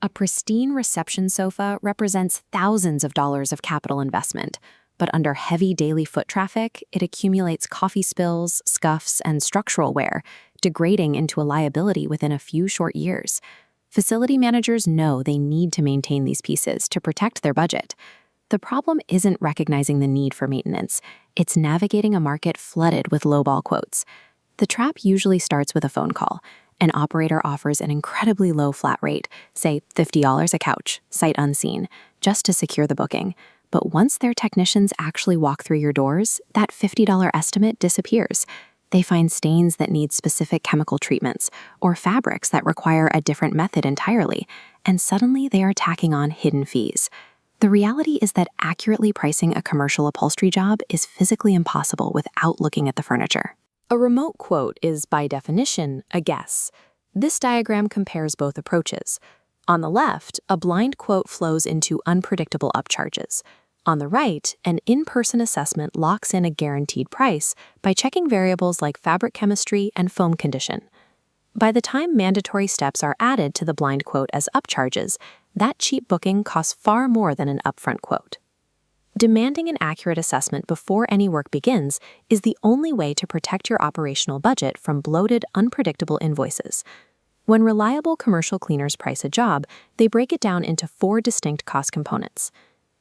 A pristine reception sofa represents thousands of dollars of capital investment, but under heavy daily foot traffic, it accumulates coffee spills, scuffs, and structural wear, degrading into a liability within a few short years. Facility managers know they need to maintain these pieces to protect their budget. The problem isn't recognizing the need for maintenance, it's navigating a market flooded with lowball quotes. The trap usually starts with a phone call. An operator offers an incredibly low flat rate, say $50 a couch, sight unseen, just to secure the booking. But once their technicians actually walk through your doors, that $50 estimate disappears. They find stains that need specific chemical treatments, or fabrics that require a different method entirely, and suddenly they are tacking on hidden fees. The reality is that accurately pricing a commercial upholstery job is physically impossible without looking at the furniture. A remote quote is, by definition, a guess. This diagram compares both approaches. On the left, a blind quote flows into unpredictable upcharges. On the right, an in-person assessment locks in a guaranteed price by checking variables like fabric chemistry and foam condition. By the time mandatory steps are added to the blind quote as upcharges, that cheap booking costs far more than an upfront quote. Demanding an accurate assessment before any work begins is the only way to protect your operational budget from bloated, unpredictable invoices. When reliable commercial cleaners price a job, they break it down into 4 distinct cost components.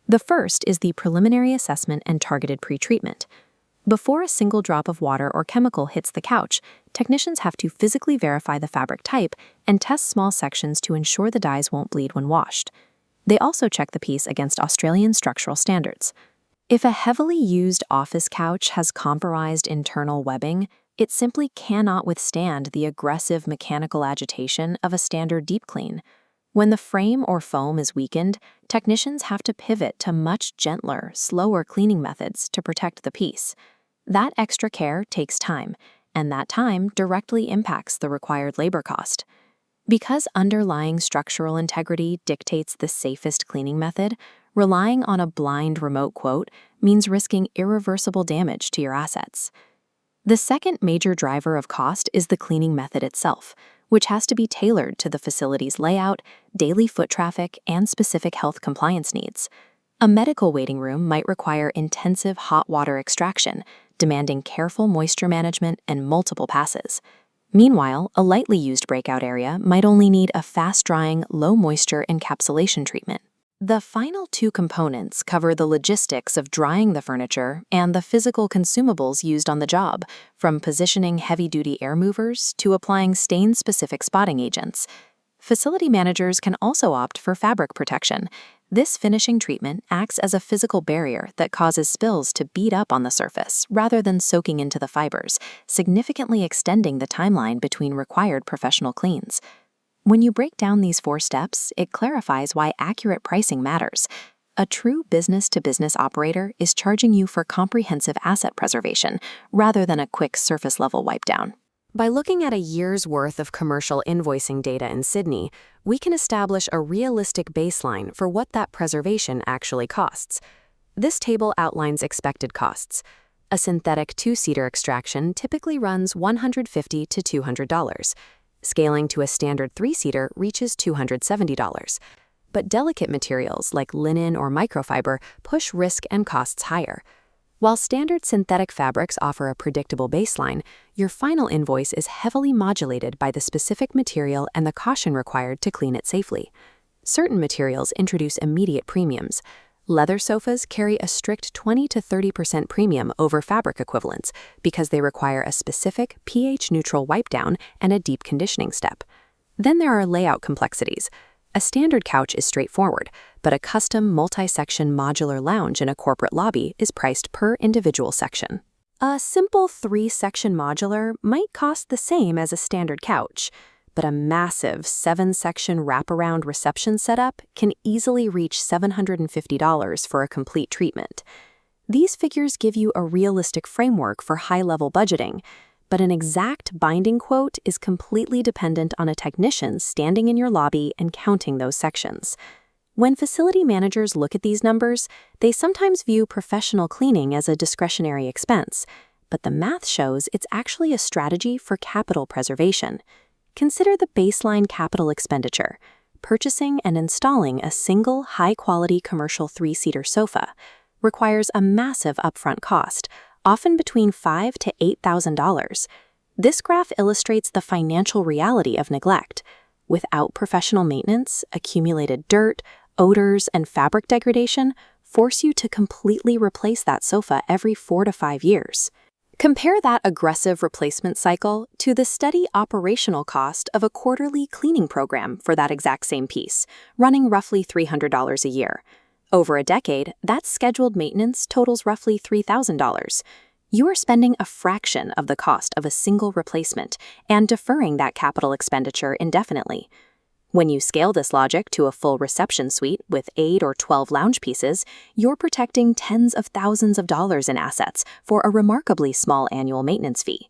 The first is the preliminary assessment and targeted pretreatment. Before a single drop of water or chemical hits the couch, technicians have to physically verify the fabric type and test small sections to ensure the dyes won't bleed when washed. They also check the piece against Australian structural standards. If a heavily used office couch has compromised internal webbing, it simply cannot withstand the aggressive mechanical agitation of a standard deep clean. When the frame or foam is weakened, technicians have to pivot to much gentler, slower cleaning methods to protect the piece. That extra care takes time, and that time directly impacts the required labor cost. Because underlying structural integrity dictates the safest cleaning method, relying on a blind remote quote means risking irreversible damage to your assets. The second major driver of cost is the cleaning method itself, which has to be tailored to the facility's layout, daily foot traffic, and specific health compliance needs. A medical waiting room might require intensive hot water extraction, demanding careful moisture management and multiple passes. Meanwhile, a lightly used breakout area might only need a fast-drying, low-moisture encapsulation treatment. The final 2 components cover the logistics of drying the furniture and the physical consumables used on the job, from positioning heavy-duty air movers to applying stain-specific spotting agents. Facility managers can also opt for fabric protection. This finishing treatment acts as a physical barrier that causes spills to bead up on the surface rather than soaking into the fibers, significantly extending the timeline between required professional cleans. When you break down these 4 steps, it clarifies why accurate pricing matters. A true business-to-business operator is charging you for comprehensive asset preservation rather than a quick surface-level wipe-down. By looking at a year's worth of commercial invoicing data in Sydney, we can establish a realistic baseline for what that preservation actually costs. This table outlines expected costs. A synthetic 2-seater extraction typically runs $150 to $200. Scaling to a standard 3-seater reaches $270. But delicate materials like linen or microfiber push risk and costs higher. While standard synthetic fabrics offer a predictable baseline, your final invoice is heavily modulated by the specific material and the caution required to clean it safely. Certain materials introduce immediate premiums. Leather sofas carry a strict 20 to 30% premium over fabric equivalents because they require a specific pH-neutral wipe-down and a deep conditioning step. Then there are layout complexities. A standard couch is straightforward, but a custom multi-section modular lounge in a corporate lobby is priced per individual section. A simple 3-section modular might cost the same as a standard couch, but a massive 7-section wraparound reception setup can easily reach $750 for a complete treatment. These figures give you a realistic framework for high-level budgeting, but an exact binding quote is completely dependent on a technician standing in your lobby and counting those sections. When facility managers look at these numbers, they sometimes view professional cleaning as a discretionary expense, but the math shows it's actually a strategy for capital preservation. Consider the baseline capital expenditure. purchasing and installing a single high-quality commercial 3-seater sofa requires a massive upfront cost, often between $5,000 to $8,000. This graph illustrates the financial reality of neglect. Without professional maintenance, accumulated dirt, odors, and fabric degradation force you to completely replace that sofa every 4 to 5 years. Compare that aggressive replacement cycle to the steady operational cost of a quarterly cleaning program for that exact same piece, running roughly $300 a year. Over a decade, that scheduled maintenance totals roughly $3,000. You are spending a fraction of the cost of a single replacement and deferring that capital expenditure indefinitely. When you scale this logic to a full reception suite with 8 or 12 lounge pieces, you're protecting tens of thousands of dollars in assets for a remarkably small annual maintenance fee.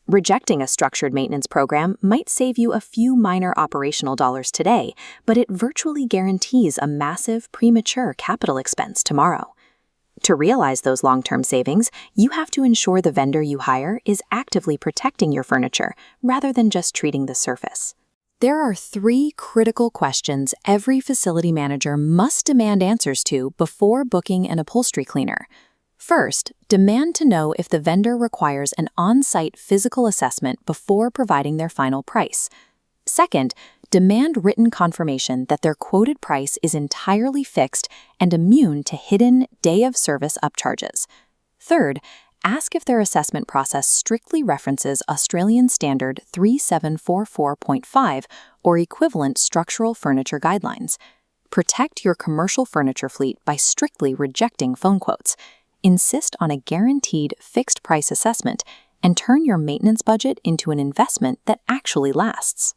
Rejecting a structured maintenance program might save you a few minor operational dollars today, but it virtually guarantees a massive, premature capital expense tomorrow. To realize those long-term savings, you have to ensure the vendor you hire is actively protecting your furniture rather than just treating the surface. There are 3 critical questions every facility manager must demand answers to before booking an upholstery cleaner. First, demand to know if the vendor requires an on-site physical assessment before providing their final price. Second, demand written confirmation that their quoted price is entirely fixed and immune to hidden day-of-service upcharges. Third, ask if their assessment process strictly references Australian Standard 3744.5 or equivalent structural furniture guidelines. Protect your commercial furniture fleet by strictly rejecting phone quotes. Insist on a guaranteed fixed price assessment and turn your maintenance budget into an investment that actually lasts.